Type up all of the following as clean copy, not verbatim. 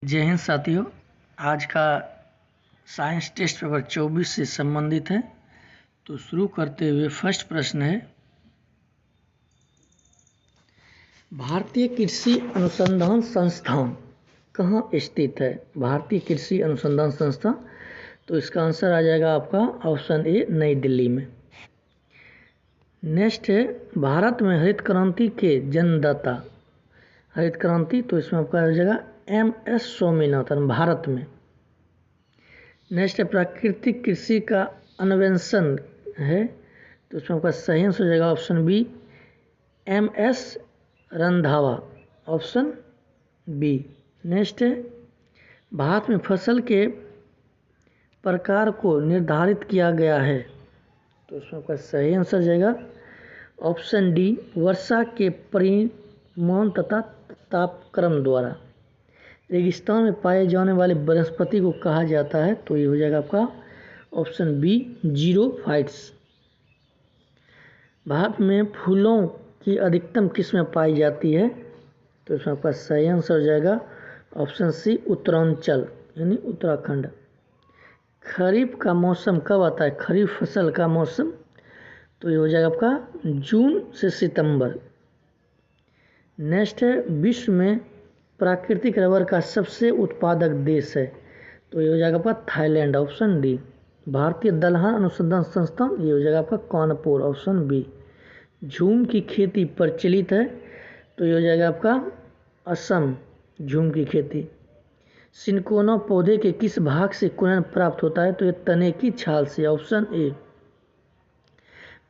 जय हिंद साथियों। आज का साइंस टेस्ट पेपर 24 से संबंधित है। तो शुरू करते हुए फर्स्ट प्रश्न है, भारतीय कृषि अनुसंधान संस्थान कहाँ स्थित है? भारतीय कृषि अनुसंधान संस्थान, तो इसका आंसर आ जाएगा आपका ऑप्शन ए, नई दिल्ली में। नेक्स्ट है, भारत में हरित क्रांति के जन्मदाता। हरित क्रांति, तो इसमें आपका आ जाएगा MS स्वामीनाथन, भारत में। नेक्स्ट है, प्राकृतिक कृषि का अन्वेषण है, तो इसमें आपका सही आंसर हो जाएगा option B, MS Randhawa, option B. Next है, भारत में फसल के प्रकार को निर्धारित किया गया है, तो इसमें आपका सही आंसर जाएगा ऑप्शन डी, वर्षा के परिमाण तथा तापक्रम द्वारा। रेगिस्तान में पाए जाने वाले वनस्पति को कहा जाता है, तो ये हो जाएगा आपका ऑप्शन बी, जीरोफाइट्स। भारत में फूलों की अधिकतम किस्में पाई जाती है, तो इसमें आपका सही आंसर हो जाएगा ऑप्शन सी, उत्तरांचल यानी उत्तराखंड। खरीफ का मौसम कब आता है? खरीफ फसल का मौसम, तो ये हो जाएगा आपका जून से सितंबर। नेक्स्ट है, विश्व में प्राकृतिक रबर का सबसे उत्पादक देश है, तो ये हो जाएगा आपका थाईलैंड, ऑप्शन डी। भारतीय दलहन अनुसंधान संस्थान, ये हो जाएगा आपका कानपुर, ऑप्शन बी। झूम की खेती प्रचलित है, तो ये हो जाएगा आपका असम, झूम की खेती। सिनकोना पौधे के किस भाग से कुनन प्राप्त होता है? तो ये तने की छाल से, ऑप्शन ए।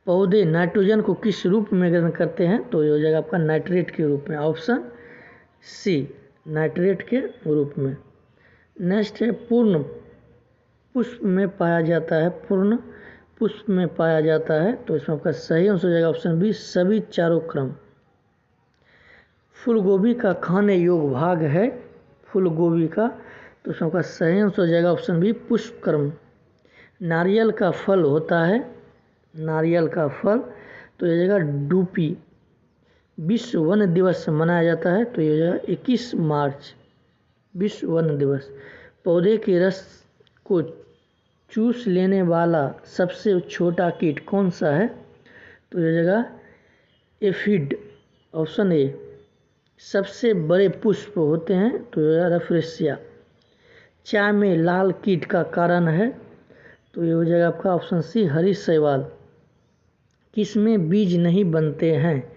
पौधे नाइट्रोजन को किस रूप में ग्रहण करते हैं? तो ये हो जाएगा आपका नाइट्रेट के रूप में, ऑप्शन सी, नाइट्रेट के रूप में। नेक्स्ट है, पूर्ण पुष्प में पाया जाता है, पूर्ण पुष्प में पाया जाता है, तो इसमें आपका सही आंसर हो जाएगा ऑप्शन बी, सभी चारों क्रम। फूलगोभी का खाने योग्य भाग है, फूलगोभी का, तो इसमें आपका सही आंसर हो जाएगा ऑप्शन बी, पुष्पक्रम। नारियल का फल होता है, नारियल का फल, तो ये जाएगा डूपी। विश्व वन दिवस मनाया जाता है, तो ये जाएगा 21 मार्च, विश्व वन दिवस। पौधे के रस को चूस लेने वाला सबसे छोटा कीट कौन सा है? तो ये जाएगा एफिड, ऑप्शन ए। सबसे बड़े पुष्प होते हैं, तो ये जाएगा रेफरेसिया। चाय में लाल कीट का कारण है, तो ये हो जाएगा आपका ऑप्शन सी, हरी शैवाल। किसमें बीज नहीं बनते हैं?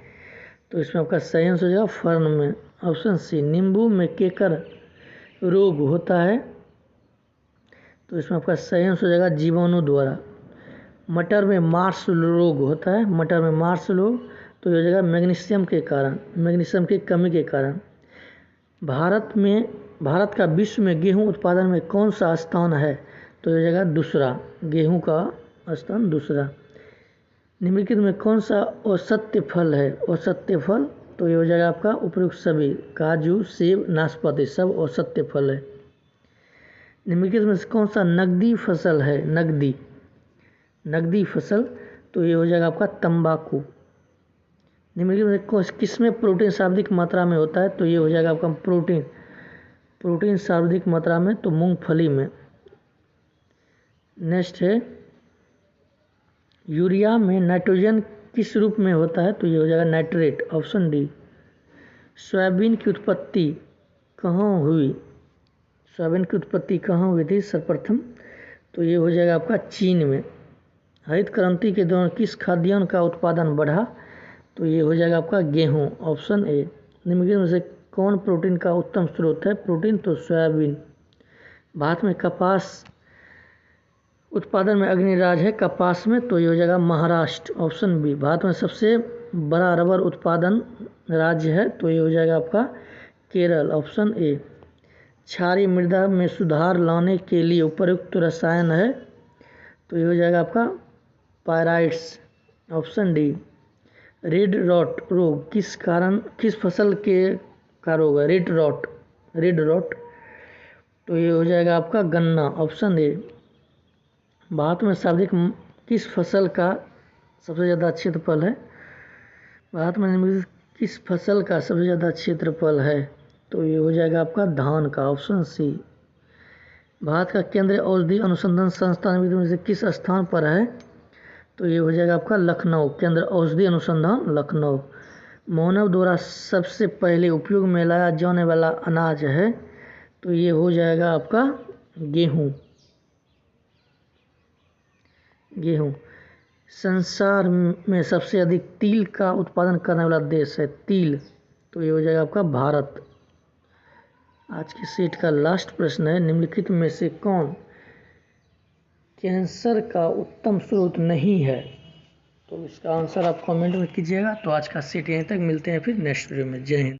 तो इसमें आपका सही आंसर हो जाएगा फर्न में, ऑप्शन सी। नींबू में केकर रोग होता है, तो इसमें आपका सही आंसर हो जाएगा जीवाणु द्वारा। मटर में मार्स रोग होता है, मटर में मार्स रोग, तो ये हो जाएगा मैग्नीशियम के कारण, मैग्नीशियम की कमी के कारण। भारत का विश्व में गेहूं उत्पादन में कौन सा स्थान है? तो ये हो जाएगा दूसरा, गेहूं का स्थान दूसरा। निम्नलिखित में कौन सा औषधीय फल है? औषधीय फल, तो ये हो जाएगा आपका उपयुक्त सभी, काजू, सेब, नाशपाती, सब औषधीय फल है। निम्नलिखित में कौन सा नकदी फसल है? नकदी फसल, तो ये हो जाएगा आपका तंबाकू। निम्नलिखित में किसमें प्रोटीन सर्वाधिक मात्रा में होता है? तो ये हो जाएगा आपका प्रोटीन सर्वाधिक मात्रा में, तो मूंगफली में। नेक्स्ट है, यूरिया में नाइट्रोजन किस रूप में होता है? तो ये हो जाएगा नाइट्रेट, ऑप्शन डी। सोयाबीन की उत्पत्ति कहाँ हुई? सोयाबीन की उत्पत्ति कहाँ हुई थी सर्वप्रथम? तो ये हो जाएगा आपका चीन में। हरित क्रांति के दौरान किस खाद्यान्न का उत्पादन बढ़ा? तो ये हो जाएगा आपका गेहूँ, ऑप्शन ए। निम्नलिखित में से कौन प्रोटीन का उत्तम स्रोत है? प्रोटीन, तो सोयाबीन। भारत में कपास उत्पादन में अग्निराज है कपास में, तो ये हो जाएगा महाराष्ट्र, ऑप्शन बी। भारत में सबसे बड़ा रबर उत्पादन राज्य है, तो ये हो जाएगा आपका केरल, ऑप्शन ए। क्षारीय मृदा में सुधार लाने के लिए उपयुक्त रसायन है, तो ये हो जाएगा आपका pyrites, option D. Red rot रोग किस फसल का रोग है? रेड रॉट, तो ये हो जाएगा आपका गन्ना, ऑप्शन ए। भारत में सर्वाधिक किस फसल का सबसे ज़्यादा क्षेत्रफल है? भारत में किस फसल का सबसे ज़्यादा क्षेत्रफल है? तो ये हो जाएगा आपका धान का, ऑप्शन सी। भारत का केंद्रीय औषधि अनुसंधान संस्थान में से किस स्थान पर है? तो ये हो जाएगा आपका लखनऊ, केंद्र औषधि अनुसंधान लखनऊ। मानव द्वारा सबसे पहले उपयोग में लाया जाने वाला अनाज है, तो ये हो जाएगा आपका गेहूँ। गेहूँ। संसार में सबसे अधिक तिल का उत्पादन करने वाला देश है, तिल, तो ये हो जाएगा आपका भारत। आज के सेट का लास्ट प्रश्न है, निम्नलिखित में से कौन कैंसर का उत्तम स्रोत नहीं है? तो इसका आंसर आप कमेंट में कीजिएगा। तो आज का सेट यहीं तक, मिलते हैं फिर नेक्स्ट वीडियो में। जय हिंद।